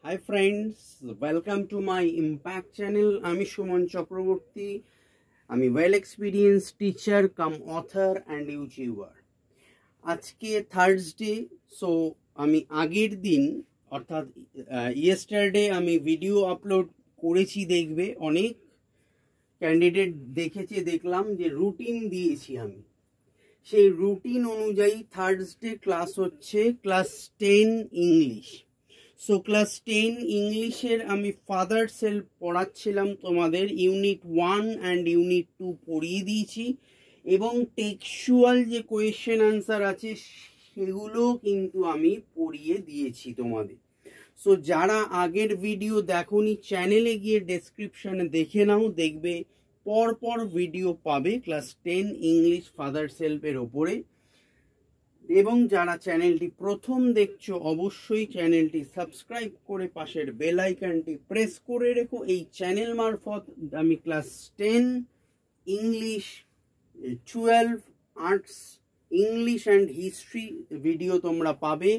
Hi friends, welcome to my impact channel. আমি সুমন চক্রবর্তী। আমি well experienced teacher come author and YouTuber. আজকে Thursday, so আমি আগের দিন অর্থাৎ ইয়েস্টারডে আমি ভিডিও আপলোড করেছি। দেখবে অনেক ক্যান্ডিডেট দেখেছে, দেখলাম যে রুটিন দিয়েছি আমি। সেই রুটিন অনুযায়ী থার্সডে ক্লাস হচ্ছে ক্লাস 10 ইংলিশ। সো ক্লাস 10 ইংলিশের আমি ফাদার সেলফ পড়াচ্ছিলাম তোমাদের। ইউনিট 1 অ্যান্ড ইউনিট 2 পড়িয়ে দিয়েছি এবং টেক্সচুয়াল যে কোয়েশ্চেন আনসার আছে সেগুলো কিন্তু আমি পড়িয়ে দিয়েছি তোমাদের। সো যারা আগের ভিডিও দেখোনি চ্যানেলে গিয়ে ডেসক্রিপশনে দেখে নাও, দেখবে পরপর ভিডিও পাবে ক্লাস 10 ইংলিশ ফাদার সেলফের ওপরে। এবং যারা চ্যানেলটি প্রথম দেখছো অবশ্যই চ্যানেলটি সাবস্ক্রাইব করে পাশের বেল আইকনটি প্রেস করে রেখো। এই চ্যানেল মারফত আমি class 10 English, 12 arts, English and history video তোমরা পাবে।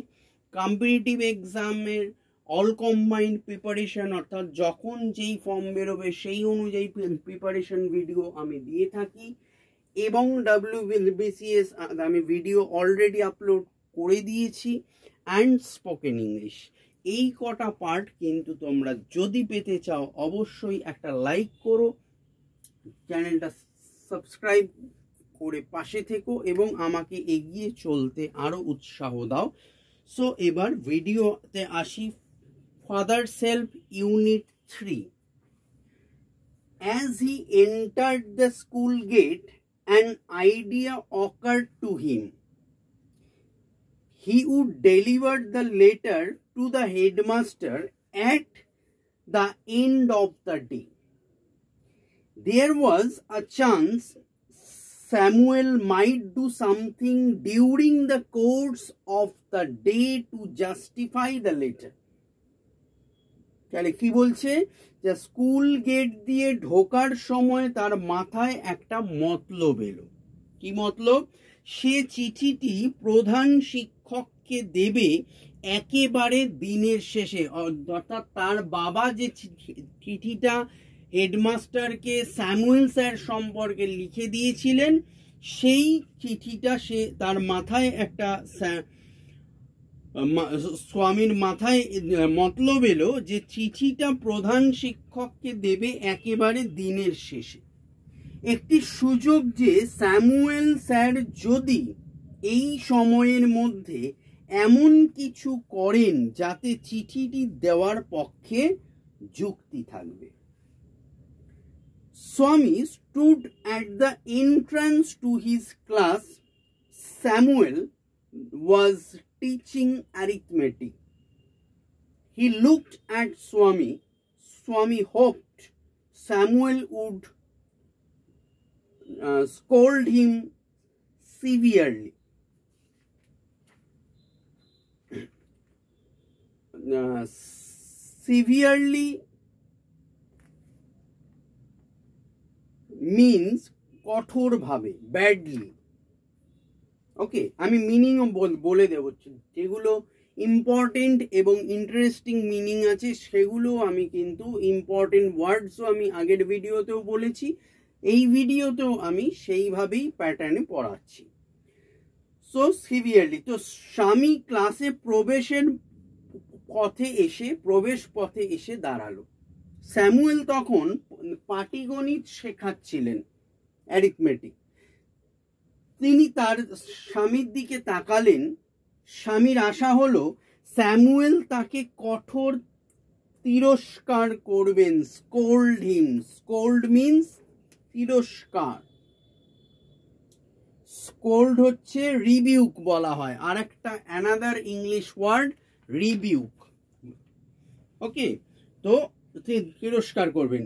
কম্পিটিটিভ এক্সামের অল কম্বাইন্ড প্রিপারেশন, অর্থাৎ যখন যেই ফর্ম বেরোবে সেই অনুযায়ী প্রিপারেশন ভিডিও আমি দিয়ে থাকি। এবং WBCS আমি ভিডিও অলরেডি আপলোড করে দিয়েছি। অ্যান্ড স্পোকেন ইংলিশ, এই কটা পার্ট কিন্তু তোমরা যদি পেতে চাও অবশ্যই একটা লাইক করো, চ্যানেলটা সাবস্ক্রাইব করে পাশে থেকো এবং আমাকে এগিয়ে চলতে আরো উৎসাহ দাও। সো এবার ভিডিওতে আসি। Father self unit 3। As he entered the school gate, an idea occurred to him. He would deliver the letter to the headmaster at the end of the day. There was a chance Samuel might do something during the course of the day to justify the letter. তাহলে কি বলছে, যে school gate দিয়ে ঢোকার সময় তার মাথায় একটা মতলব এলো। কি মতলব? সে চিঠিটি প্রধান শিক্ষককে দেবে একেবারে দিনের শেষে। অর্থাৎ তার বাবা যে চিঠিটা হেডমাস্টারকে স্যামুয়েল স্যার সম্পর্কে লিখে দিয়েছিলেন, সেই চিঠিটা সে তার মাথায় একটা স্বামীর মাথায় মতলব এলো যে চিঠিটা প্রধান শিক্ষককে দেবে একেবারে দিনের শেষে। একটি সুযোগ যে স্যামুয়েল স্যার যদি এই সময়ের মধ্যে এমন কিছু করেন যাতে চিঠিটি দেওয়ার পক্ষে যুক্তি থাকবে। স্বামী stood at the entrance to his class. Samuel was teaching arithmetic. He looked at Swami. Swami hoped Samuel would scold him severely. Severely means কঠোর ভাবে, badly. ওকে, আমি মিনিংও বলে দেবো, যেগুলো ইম্পর্টেন্ট এবং ইন্টারেস্টিং মিনিং আছে সেগুলো আমি কিন্তু ইম্পর্টেন্ট ওয়ার্ডসও আমি আগের ভিডিওতেও বলেছি, এই ভিডিওতেও আমি সেইভাবেই প্যাটার্নে পড়াচ্ছি। সো সিভিয়ারলি, তো স্বামী ক্লাসে প্রবেশ পথে এসে দাঁড়ালো। স্যামুয়েল তখন পাটিগণিত শেখাচ্ছিলেন, অ্যারিথমেটিক। তিনি তার স্বামীর দিকে তাকালেন। স্বামীর আশা হলো স্যামুয়েল তাকে কঠোর তিরস্কার করবেন, স্কোল্ড হিম। স্কোল্ড মিন্স তিরস্কার, স্কোল্ড হচ্ছে রিবিউক বলা হয়, আর একটা another English word rebuke. Okay, তো তিরস্কার করবেন।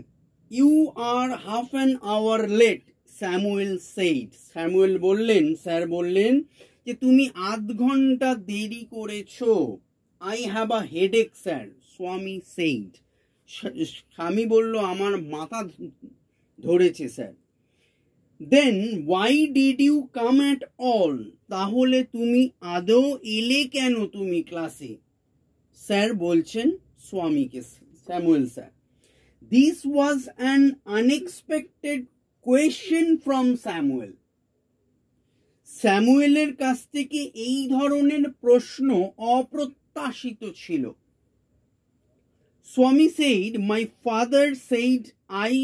You are half an hour late, Samuel said. Samuel বললেন, স্যার বললেন যে তুমি আধ ঘন্টা দেরি করেছো। I have a headache sir, Swami said. Swami বলল আমার মাথা ধরেছে sir. Then why did you come at all, তাহলে তুমি আদৌ এলে কেন তুমি ক্লাসে? স্যার বলছেন, স্বামীকে, Samuel sir. This was an unexpected question from Samuel. স্যামুয়েলের কাছ থেকে এই ধরনের প্রশ্ন অপ্রত্যাশিত ছিল। স্বামী said, my father said I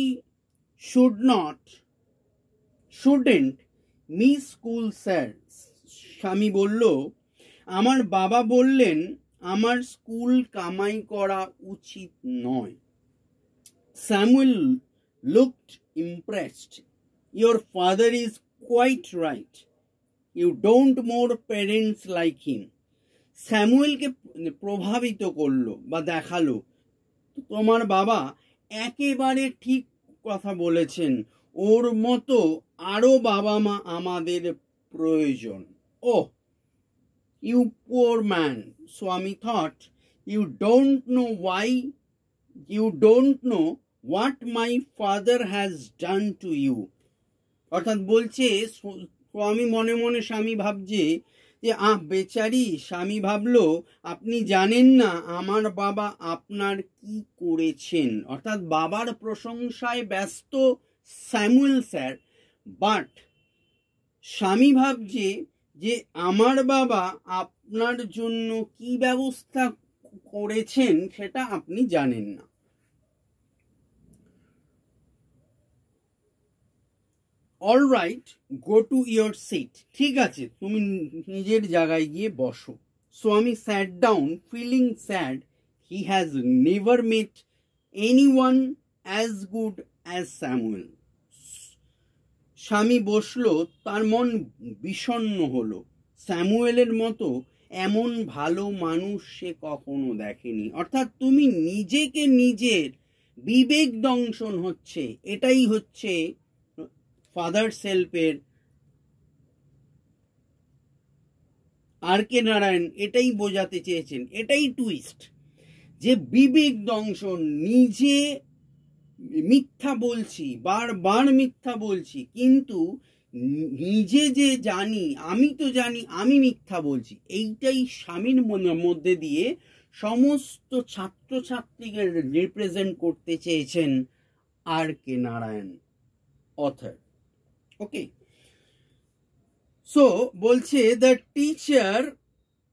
shouldn't miss school, sir. স্বামী বলল, আমার বাবা বললেন আমার স্কুল কামাই করা উচিত নয়। Samuel looked impressed. Your father is quite right. You don't more parents like him. স্যামুয়েলকে প্রভাবিত করলো বা দেখালো, তোমার বাবা একেবারে ঠিক কথা বলেছেন, ওর মতো আরো বাবা মা আমাদের প্রয়োজন। Oh, you poor man, Swami thought, you don't know what my father has done to you. অর্থাৎ বলছে, স্বামী মনে মনে স্বামী ভাবছে যে বেচারি, স্বামী ভাবলো আপনি জানেন না আমার বাবা আপনার কি করেছেন। অর্থাৎ বাবার প্রশংসায় ব্যস্ত স্যামুয়েল স্যার, বাট স্বামী ভাবছে যে আমার বাবা আপনার জন্য কি ব্যবস্থা করেছেন সেটা আপনি জানেন না। All right, go to your seat. ঠিক আছে, তুমি নিজের জায়গায় গিয়ে বসো। Swami sat down, feeling sad. He has never met anyone as good as Samuel. Swami বসলো, তার মন বিষণ্ণ হলো। স্যামুয়েলের মতো এমন ভালো মানুষ সে কখনো দেখেনি। অর্থাৎ তুমি নিজেকে নিজের বিবেক দংশন হচ্ছে, এটাই হচ্ছে ফাদার সেলফের আর কে নারায়ণ এটাই বোঝাতে চেয়েছেন, এটাই টুইস্ট, যে বিবেক দংশন। নিজে মিথ্যা বলছি, বারবার মিথ্যা বলছি, কিন্তু নিজে যে জানি, আমি তো জানি আমি মিথ্যা বলছি, এইটাই স্বামীর মধ্যে দিয়ে সমস্ত ছাত্রছাত্রীকে রিপ্রেজেন্ট করতে চেয়েছেন R K Narayan, author. Okay, so বলছে the teacher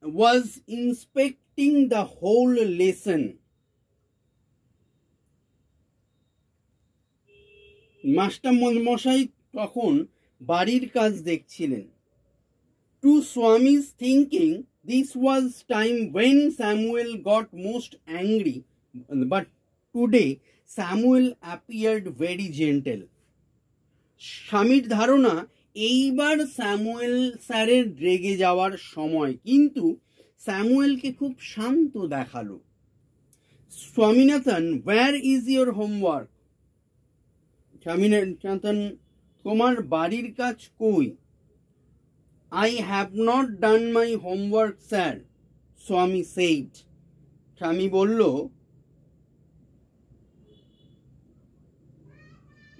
was inspecting the whole lesson. Master মশাই তখন বাড়ির কাজ দেখছিলেন। টু স্বামী's thinking, this was time when Samuel got most angry, but today Samuel appeared very gentle. স্বামীর ধারণা এইবার স্যামুয়েল স্যারের রেগে যাওয়ার সময়, কিন্তু স্যামুয়েলকে খুব শান্ত দেখালো। Swaminathan, where is your homework? Swaminathan, তোমার বাড়ির কাজ কই? I have not done my homework, sir, স্বামী said. স্বামী বলল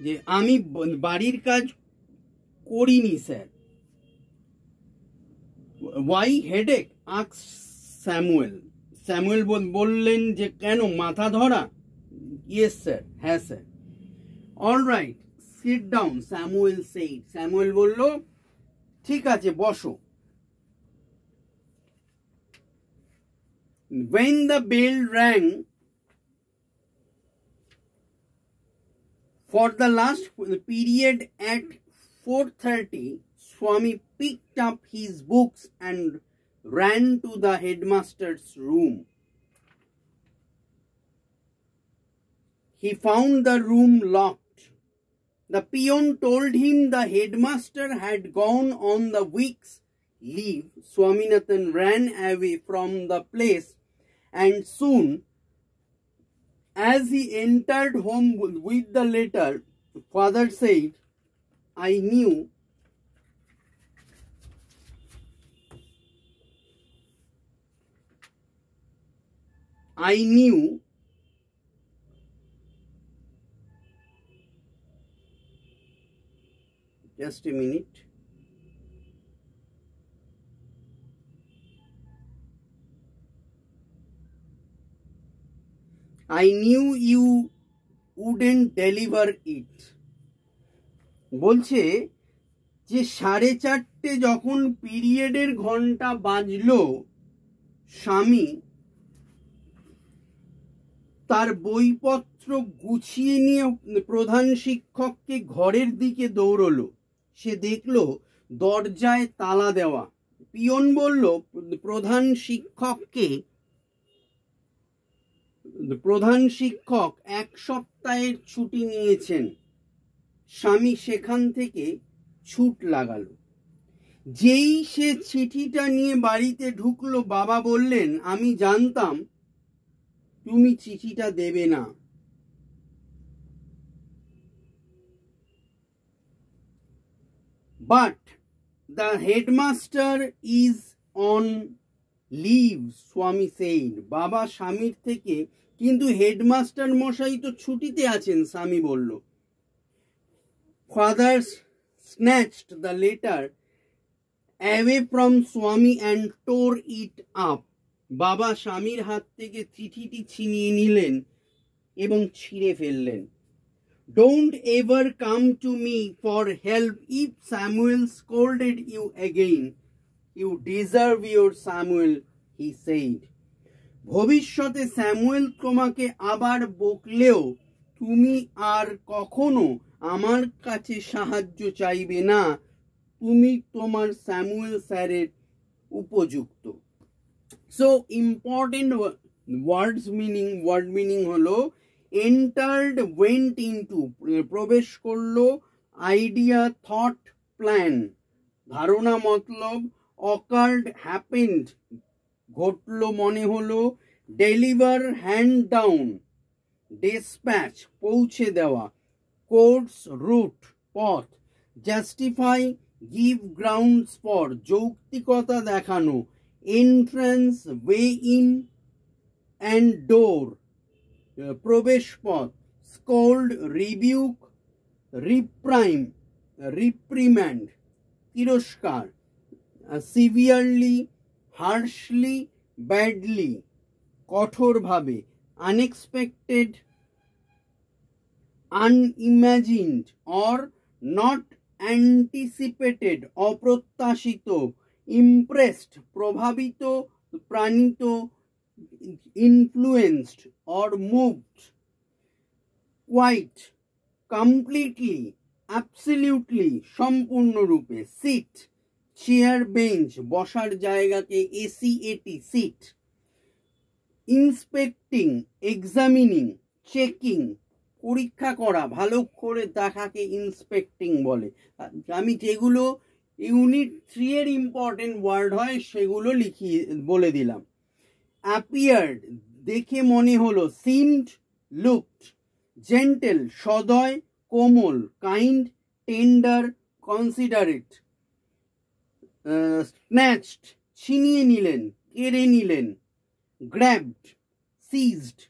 যে আমি বাড়ির কাজ করিনি sir. Why headache? asked Samuel. Samuel বললেন যে কেন, মাথা ধরা? Yes sir, হ্যাঁ sir. All right, sit down, Samuel said. Samuel বলল ঠিক আছে বসো। When the bell rang for the last period at 4:30, Swami picked up his books and ran to the headmaster's room. He found the room locked. The peon told him the headmaster had gone on the week's leave. Swaminathan ran away from the place, and soon as he entered home with the letter, father said, I knew just a minute. I knew you wouldn't deliver it. বলছে যে 4:30 যখন পিরিয়ডের ঘন্টা বাজলো, স্বামী তার বইপত্র গুছিয়ে নিয়ে প্রধান শিক্ষককে ঘরের দিকে দৌড়লো। সে দেখলো দরজায় তালা দেওয়া। পিয়ন বলল প্রধান শিক্ষক 1 সপ্তাহের ছুটি নিয়েছেন। স্বামী সেখান থেকে ছুট লাগালো। যেই সে চিঠিটা নিয়ে বাড়িতে ঢুকলো, বাবা বললেন, আমি জানতাম তুমি চিঠিটা দেবে না। But the headmaster is on leave, স্বামী said. বাবা স্বামীর থেকে, কিন্তু হেডমাস্টার মশাই তো ছুটিতে আছেন, স্বামী বলল। Father snatched the letter away from Swami and tore it up. বাবা স্বামীর হাত থেকে চিঠিটি ছিনিয়ে নিলেন এবং ছিঁড়ে ফেললেন। Don't ever come to me for help if Samuel scolded you again. You deserve your Samuel, he said. ভবিষ্যতে স্যামুয়েল তোমাকে আবার বকলেও তুমি আর কখনো আমার কাছে সাহায্য চাইবে না। তুমি তোমার স্যামুয়েল স্যারের উপযুক্ত। So important word meaning হলো entered, went into, প্রবেশ করলো, idea, thought, plan, ধারণা মতলব, occurred, happened, ঘটলো মনে হলো, deliver, hand down, dispatch, পৌঁছে দেওয়া, course, route, পথ, justify, give grounds for, যৌক্তিকতা দেখানো, entrance, way in, and door, প্রবেশ পথ, scold, rebuke, reprimand, তিরস্কার, severely, harshly, badly, কঠোরভাবে, unexpected, unimagined or not anticipated, অপ্রত্যাশিত, impressed, প্রভাবিত, প্রাণিত, influenced or moved, quite, completely, absolutely, সম্পূর্ণরূপে, sit, চেয়ার, বেঞ্চ, বসার জায়গাকে SEAT, sit, inspecting, examining, checking, পরীক্ষা করা, ভালো করে দেখাকে ইন্সপেক্টিং বলে। আমি যেগুলো ইউনিট 3 এর ইম্পর্টেন্ট ওয়ার্ড হয় সেগুলো বলে দিলাম। appeared, দেখে মনে হলো, seemed, looked, gentle, সদয়, কোমল, kind, tender, considerate, snatched, ছিনিয়ে নিলেন, কেড়ে নিলেন, grabbed, seized,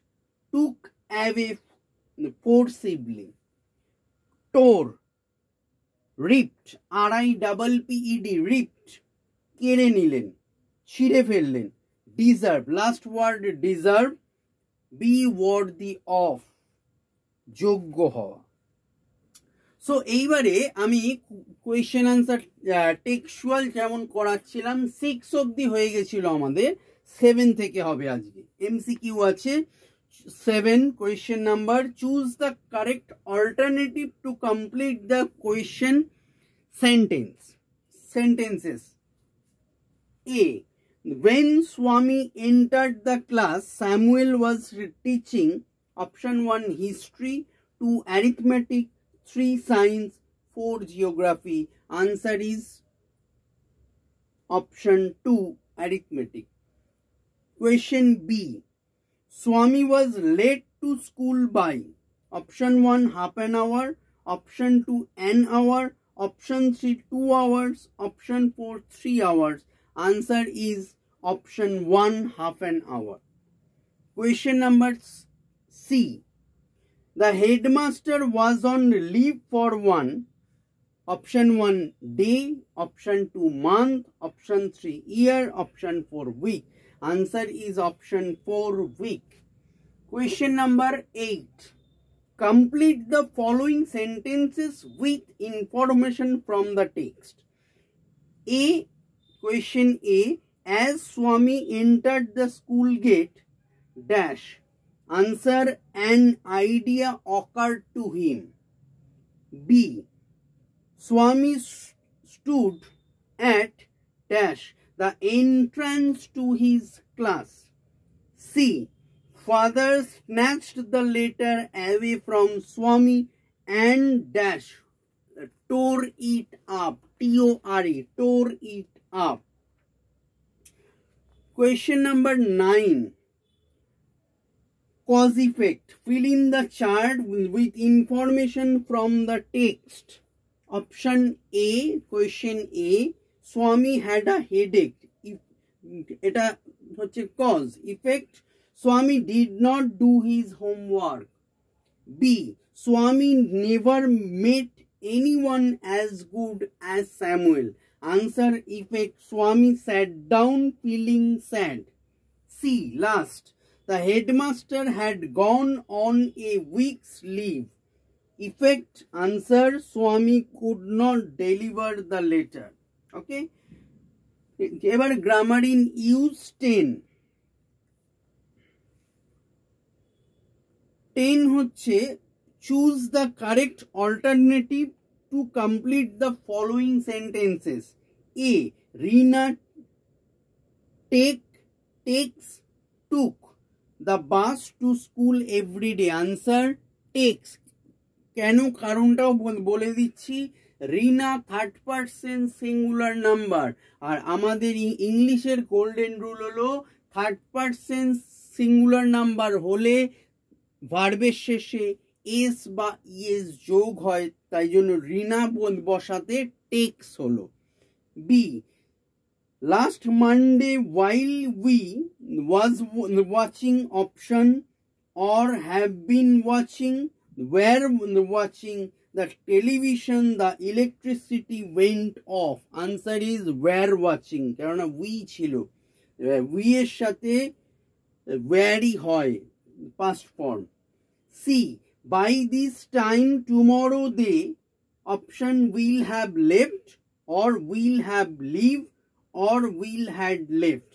took away forcibly, tore, ripped, RIPPED, ripped, কেড়ে নিলেন, ছিঁড়ে ফেললেন, deserve, last word deserve, be worthy of, যোগ্য হওয়া। সো এইবারে আমি কোয়েশ্চেন আনসার টেক্সচুয়াল যেমন করাচ্ছিলাম 6 অবধি হয়ে গেছিল, আমাদের 7 থেকে হবে আজকে। MCQ আছে 7, question number, choose the correct alternative to complete the question sentences. A. When Swami entered the class, Samuel was teaching option 1 history, 2 arithmetic, 3 science, 4 geography. Answer is option 2 arithmetic. Question B. Swami was late to school by option 1 half an hour, option 2 an hour, option 3 2 hours, option 4 3 hours. Answer is option 1 half an hour. Question number C. The headmaster was on leave for 1, option 1 day, option 2 month, option 3 year, option 4 week. Answer is option 4 week. Question number 8. Complete the following sentences with information from the text. A. Question A. As Swami entered the school gate, dash. Answer, an idea occurred to him. B. Swami stood at, dash, the entrance to his class. C. Father snatched the letter away from Swami and, dash, tore it up. T-O-R-E, tore it up. Question number 9. Cause effect. Fill in the chart with information from the text. Option A, question A, Swami had a headache. Eta hoche cause. Effect, Swami did not do his homework. B, Swami never met anyone as good as Samuel. Answer, effect, Swami sat down feeling sad. C, last, the headmaster had gone on a week's leave. Effect, answer, Swami could not deliver the letter. Okay. এবার grammar in use 10. 10 হচ্ছে choose the correct alternative to complete the following sentences. A. Rina takes took the bus to school every day. Answer, takes. কেন কারণটাও বলে দিচ্ছি। রিনা third person singular number, আর আমাদের ইংলিশের golden rule হলো third person singular number হলে ভার্বের শেষে S বা ইএস যোগ হয়, তাই জন্য রিনা বসাতে টেক্স হলো। B, last Monday while we was watching, option, or have been watching, were watching the television, the electricity went off. Answer is were watching, কারণ we ছিল, we এর সাথে were হয় past form. C, by this time tomorrow they, option, will have left, or will have leave, or will had left.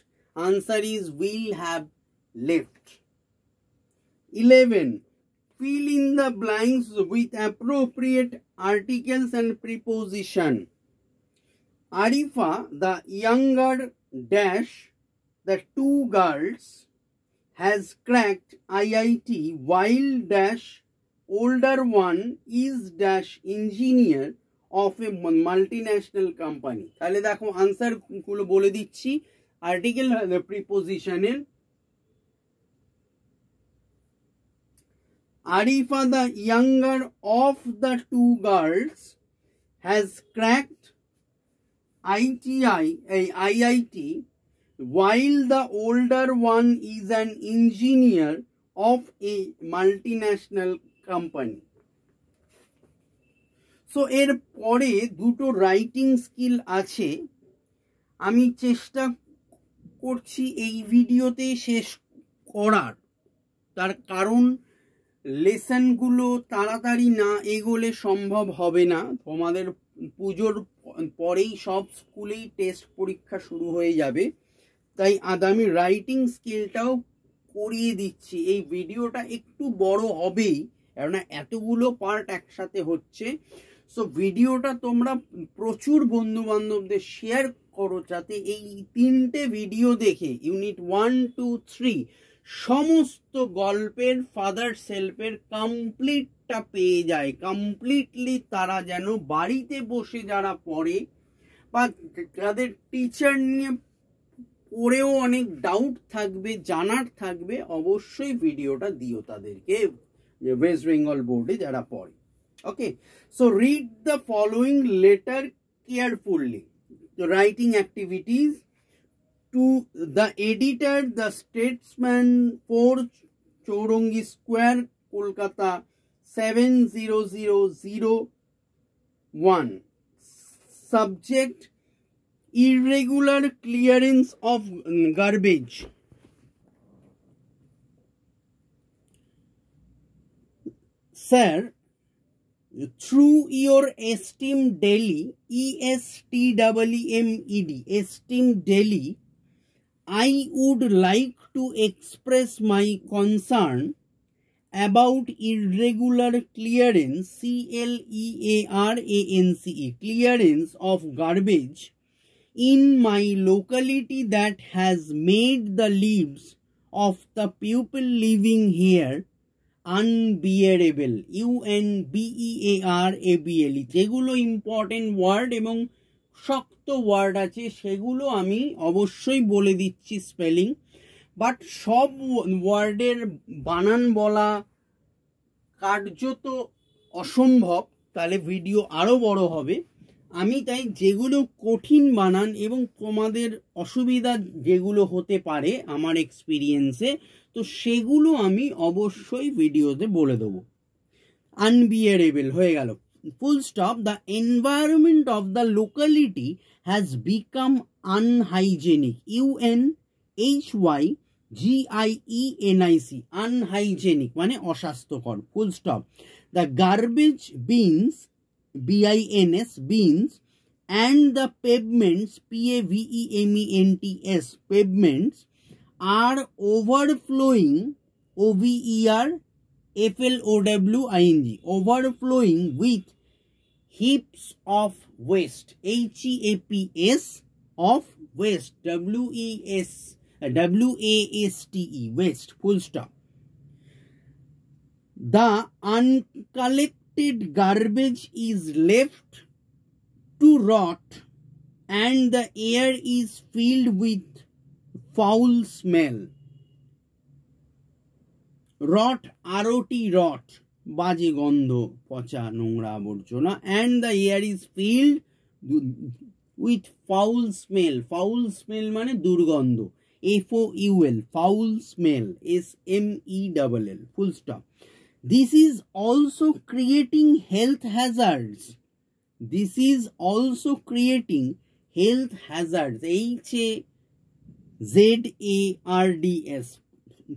Answer is will have left. 11. Fill in the blanks with appropriate articles and preposition. Arifa, the younger, dash, the two girls, has cracked IIT, while, dash, older one is, dash, engineer of a multinational company. তাহলে দেখো answer গুলো বলে দিচ্ছি। Article প্রিপোজিশনের Arifa, the younger of the two girls, has cracked IIT, while the older one is an engineer of a multinational company. So এর পরে দুটো writing skill আছে, আমি চেষ্টা করছি এই ভিডিওতে শেষ করার। তার কারণ লেসনগুলো তাড়াতাড়ি না এগোলে সম্ভব হবে না। তোমাদের পুজোর পরেই সব স্কুলেই টেস্ট পরীক্ষা শুরু হয়ে যাবে, তাই আমি রাইটিং স্কিলটাও করিয়ে দিচ্ছি। এই ভিডিওটা একটু বড় হবেই, কেননা এতগুলো পার্ট একসাথে হচ্ছে। সো ভিডিওটা তোমরা প্রচুর বন্ধু বান্ধবদের শেয়ার করো, যাতে এই 3টে ভিডিও দেখে ইউনিট 1, 2, 3 সমস্ত গল্পের ফাদার সেলফের কমপ্লিটটা পেয়ে যায়। কমপ্লিটলি তারা যেন বাড়িতে বসে যারা পড়ে বা যাদের টিচার নিয়ে পড়েও অনেক ডাউট থাকবে, জানার থাকবে, অবশ্যই ভিডিওটা দিও তাদেরকে, ওয়েস্ট বেঙ্গল বোর্ডে যারা পড়ে। Okay, so read the following letter carefully. Writing activities to the editor, The Statesman, 4 Chourangi Square, Kolkata 70001. Subject, irregular clearance of garbage. Sir, through your esteemed daily, ESTEEMED, esteemed daily, I would like to express my concern about irregular clearance, CLEARANCE, clearance of garbage in my locality that has made the lives of the people living here unbearable, UNBEARABLE। যেগুলো important word এবং শক্ত word আছে সেগুলো আমি অবশ্যই বলে দিচ্ছি spelling, but সব ওয়ার্ডের বানান বলা কার্যত অসম্ভব, তাহলে ভিডিও আরও বড় হবে। আমি তাই যেগুলো কঠিন বানান এবং তোমাদের অসুবিধা যেগুলো হতে পারে আমার এক্সপিরিয়েন্সে, তো সেগুলো আমি অবশ্যই ভিডিওতে বলে দেবো। আনবিয়ারেবল হয়ে গেল, full stop. The environment of the locality has become unhygienic, UNHYGIENIC, unhygienic মানে অস্বাস্থ্যকর, full stop. The garbage beans, BINS, beans, and the pavements, PAVEMENTS, pavements are overflowing, OVERFLOWING, overflowing with heaps of waste, HEAPS, of waste, WASTE, waste, full stop. The uncollected garbage is left to rot and the air is filled with foul smell. Rot, ROT, rot, বাজে গন্ধ, পচা নোংরা আবর্জনা, and the air is filled with foul smell, foul smell মানে দুর্গন্ধ, FOUL, foul smell, SMELL, full stop. This is also creating health hazards. This is also creating health hazards, HAZARDS,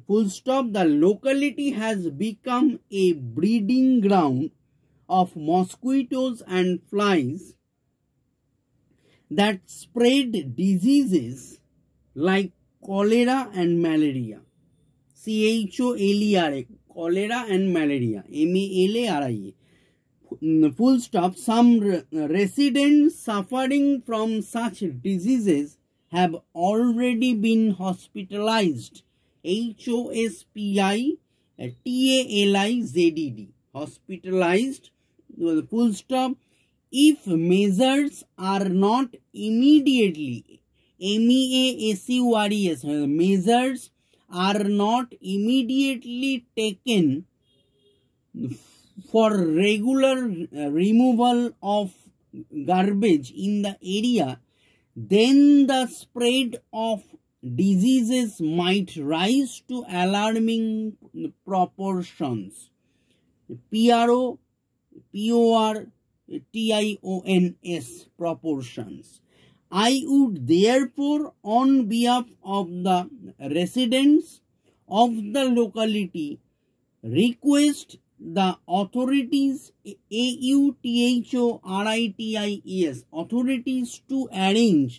full stop. The locality has become a breeding ground of mosquitoes and flies that spread diseases like cholera and malaria, CHOLERA, cholera and malaria, MALARIA, full stop. Some residents suffering from such diseases have already been hospitalized, HOSPITALIZEDD, hospitalized, full stop. If measures are not immediately, MEASURES, measures are not immediately taken for regular removal of garbage in the area, then the spread of diseases might rise to alarming proportions, PROPORTIONS, proportions. I would therefore, on behalf of the residents of the locality, request the authorities, AUTHORITIES, authorities to arrange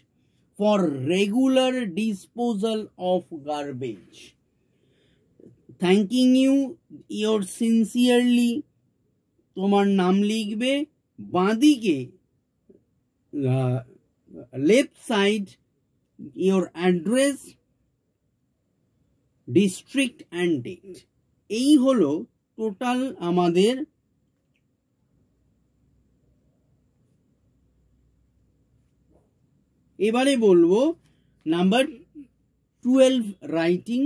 for regular disposal of garbage. Thanking you, your sincerely, তোমার নাম লিখবে, বাঁদিকে left side your address, district and date. এই হলো total আমাদের এবারে বলবো number 12 writing,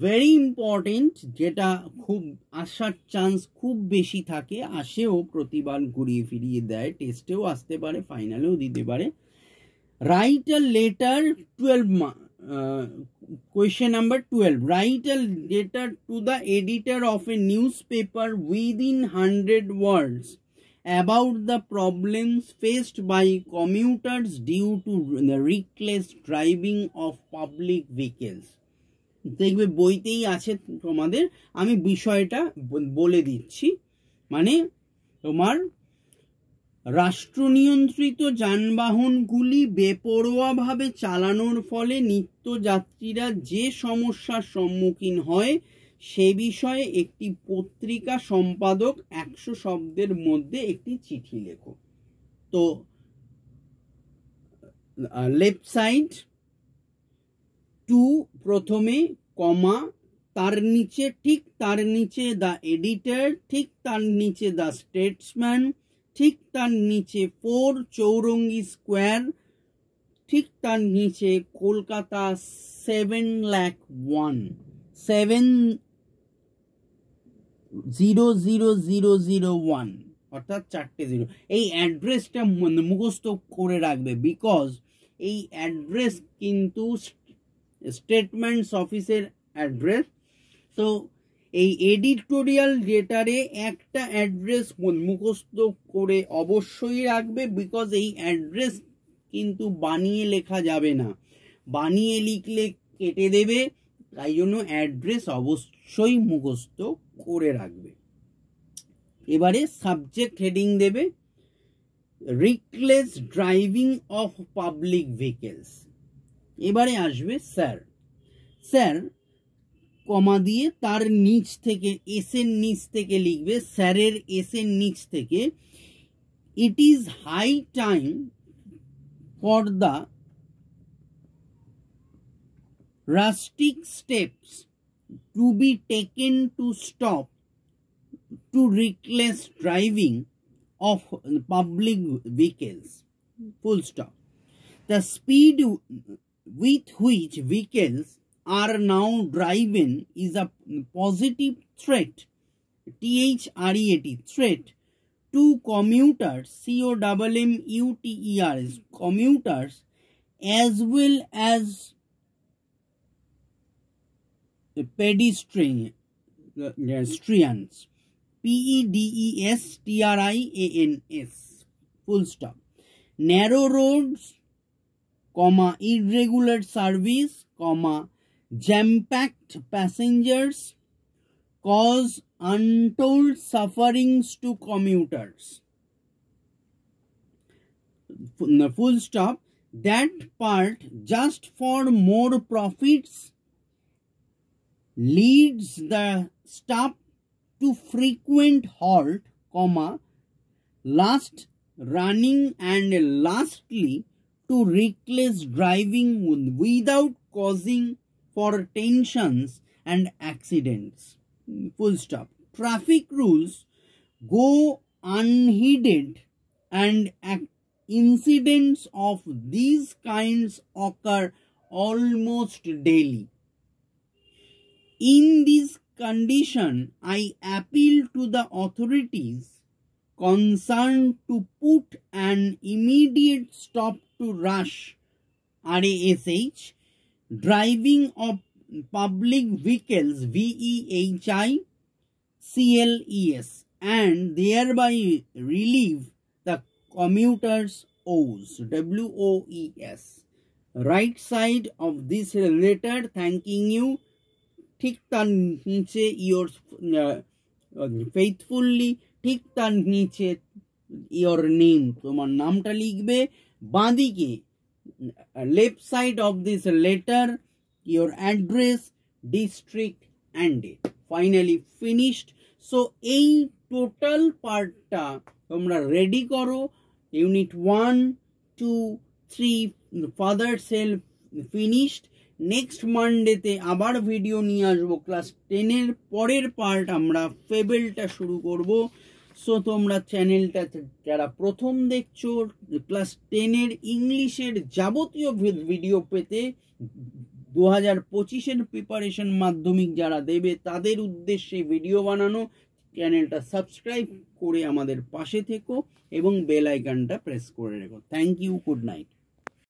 very important, যেটা খুব আসার চান্স খুব বেশি থাকে, আসেও প্রতিবার ঘুরিয়ে ফিরিয়ে দেয়, টেস্টেও আসতে পারে, ফাইনালেও দিতে পারে। Write a letter 12 question number 12. Write a letter to the editor of a newspaper within 100 words about the problems faced by commuters due to the reckless driving of public vehicles. দেখবে বইতেই আছে তোমাদের, আমি বিষয়টা বলে দিচ্ছি। মানে তোমার রাষ্ট্রনিয়ন্ত্রিত যানবাহনগুলি বেপরোয়াভাবে চালানোর ফলে নিত্যযাত্রীরা যে সমস্যার সম্মুখীন হয় সে বিষয়ে একটি পত্রিকা সম্পাদক 100 শব্দের মধ্যে একটি চিঠি লেখো। তো লেফট সাইড টু প্রথমে কমা, তার নিচে ঠিক তার নিচে দ্য এডিটর, ঠিক তার নিচে দ্য স্টেটসম্যান, ঠিক তার নিচে 4 চৌরঙ্গি স্কোয়ার, ঠিক তার নিচে কলকাতা 7,01,00001 অর্থাৎ 4টে 0। এই অ্যাড্রেসটা মুখস্থ করে রাখবে, বিকজ এই অ্যাড্রেস কিন্তু স্টেটমেন্টস অফিসের অ্যাড্রেস। তো এই এডিটোরিয়াল লেটারে একটা অ্যাড্রেস মুখস্থ করে অবশ্যই রাখবে, বিকজ এই অ্যাড্রেস কিন্তু বানিয়ে লেখা যাবে না, বানিয়ে লিখলে কেটে দেবে, তাই জন্য অ্যাড্রেস অবশ্যই মুখস্থ করে রাখবে। এবারে সাবজেক্ট হেডিং দেবে reckless driving of public vehicles. এবারে আসবে স্যার, স্যার কমা দিয়ে তার নিচ থেকে এস এর নিচ থেকে লিখবে, স্যারের এস এর নিচ থেকে it is high time for the drastic steps to be taken to stop to reckless driving of public vehicles. Full stop. The speed with which vehicles are now driven is a positive threat, THREAT, threat to commuters, COMMUTERS, commuters, as well as pedestrians, PEDESTRIANS, full stop. Narrow roads, comma, irregular service, comma, jam-packed passengers cause untold sufferings to commuters. Full stop. That part, just for more profits, leads the staff to frequent halt, comma, last running, and lastly to reckless driving without causing for tensions and accidents. Full stop. Traffic rules go unheeded and incidents of these kinds occur almost daily. In this condition, I appeal to the authorities concerned to put an immediate stop to rash, RASH, driving of public vehicles, VEHICLES, and thereby relieve the commuters' woes, WOES. Right side of this letter thanking you, ঠিক তার নিচে your faithfully, ঠিক তার নিচে your name, তোমার নামটা লিখবে। বাঁদিকে left side of this letter your address, district and date. Finally finished. So এই টোটাল পার্টটা তোমরা রেডি করো। ইউনিট 1, 2, 3 ফাদার সেলফ ফিনিশড। নেক্সট মানডেতে আবার ভিডিও নিয়ে আসবো ক্লাস 10-এর পরের পার্ট, আমরা ফেবেলটা শুরু করব। সো তোমরা চ্যানেলটা যারা প্রথম দেখছো, ক্লাস 10-এর ইংলিশের যাবতীয় ভিডিও পেতে 2025-এর প্রিপারেশন মাধ্যমিক যারা দেবে তাদের উদ্দেশ্যে ভিডিও বানানো। চ্যানেলটা সাবস্ক্রাইব করে আমাদের পাশে থেকো এবং বেল আইকনটা প্রেস করে রেখো। Thank you, good night.